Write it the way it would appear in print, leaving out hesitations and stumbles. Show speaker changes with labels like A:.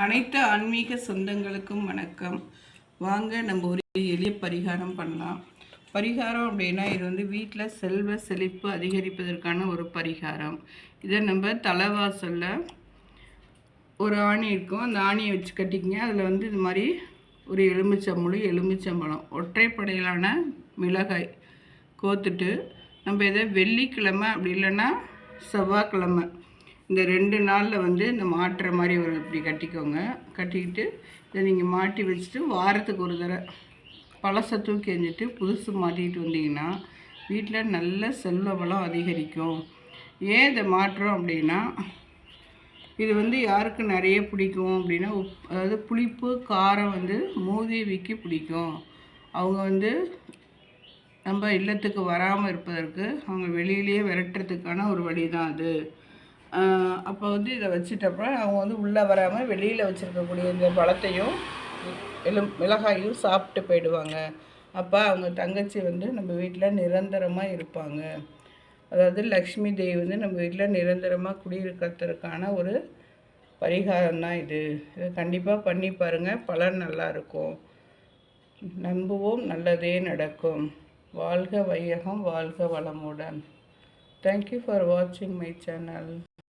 A: அனைத்து ஆன்மீக சொந்தங்களுக்கும் வணக்கம். வாங்க நம்ம ஒரு எளிய பரிகாரம் பண்ணலாம். பரிகாரம் அப்படின்னா இது வந்து வீட்டில் செல்வ செழிப்பு அதிகரிப்பதற்கான ஒரு பரிகாரம். இதை நம்ம தலைவாசலில் ஒரு ஆணி இருக்கும், அந்த ஆணியை வச்சு கட்டிக்கிங்க. அதில் வந்து இது மாதிரி ஒரு எலுமிச்சம்பழம் ஒற்றைப்படையிலான மிளகாய் கோத்துட்டு நம்ம இதை வெள்ளிக்கிழமை அப்படி இல்லைன்னா செவ்வாய்க்கிழமை இந்த 2 நாளில் வந்து இந்த மாட்டுற மாதிரி ஒரு இப்படி கட்டிக்கோங்க. கட்டிக்கிட்டு இதை நீங்கள் மாட்டி வச்சுட்டு வாரத்துக்கு ஒரு தடவை பழசை தூக்கி எறிஞ்சிட்டு புதுசு மாட்டிக்கிட்டு வந்தீங்கன்னா வீட்டில் நல்ல செல்வ வளம் அதிகரிக்கும். ஏன் இதை மாட்டுறோம் அப்படின்னா, இது வந்து யாருக்கு நிறைய பிடிக்கும் அப்படின்னா, அதாவது புளிப்பு காரம் வந்து மூதேவிக்கு பிடிக்கும். அவங்க வந்து நம்ம இல்லத்துக்கு வராமல் இருப்பதற்கு அவங்க வெளியிலேயே விரட்டுறதுக்கான ஒரு வழி தான் அது. அப்போ வந்து இதை வச்சுட்டப்ப அவங்க வந்து உள்ளே வராமல் வெளியில் வச்சுருக்கக்கூடிய இந்த பழத்தையும் மிளகாயும் சாப்பிட்டு போயிடுவாங்க. அப்போ அவங்க தங்கச்சி வந்து நம்ம வீட்டில் நிரந்தரமாக இருப்பாங்க. அதாவது லக்ஷ்மி தேவி வந்து நம்ம வீட்டில் நிரந்தரமாக குடியிருக்கிறதுக்கான ஒரு பரிகாரம் தான் இது. இதை கண்டிப்பாக பண்ணி பாருங்கள், பலன் நல்லாயிருக்கும். நம்புவோம், நல்லதே நடக்கும். வாழ்க வையகம், வாழ்க வளமுடன். தேங்க்யூ ஃபார் வாட்சிங் மை சேனல்.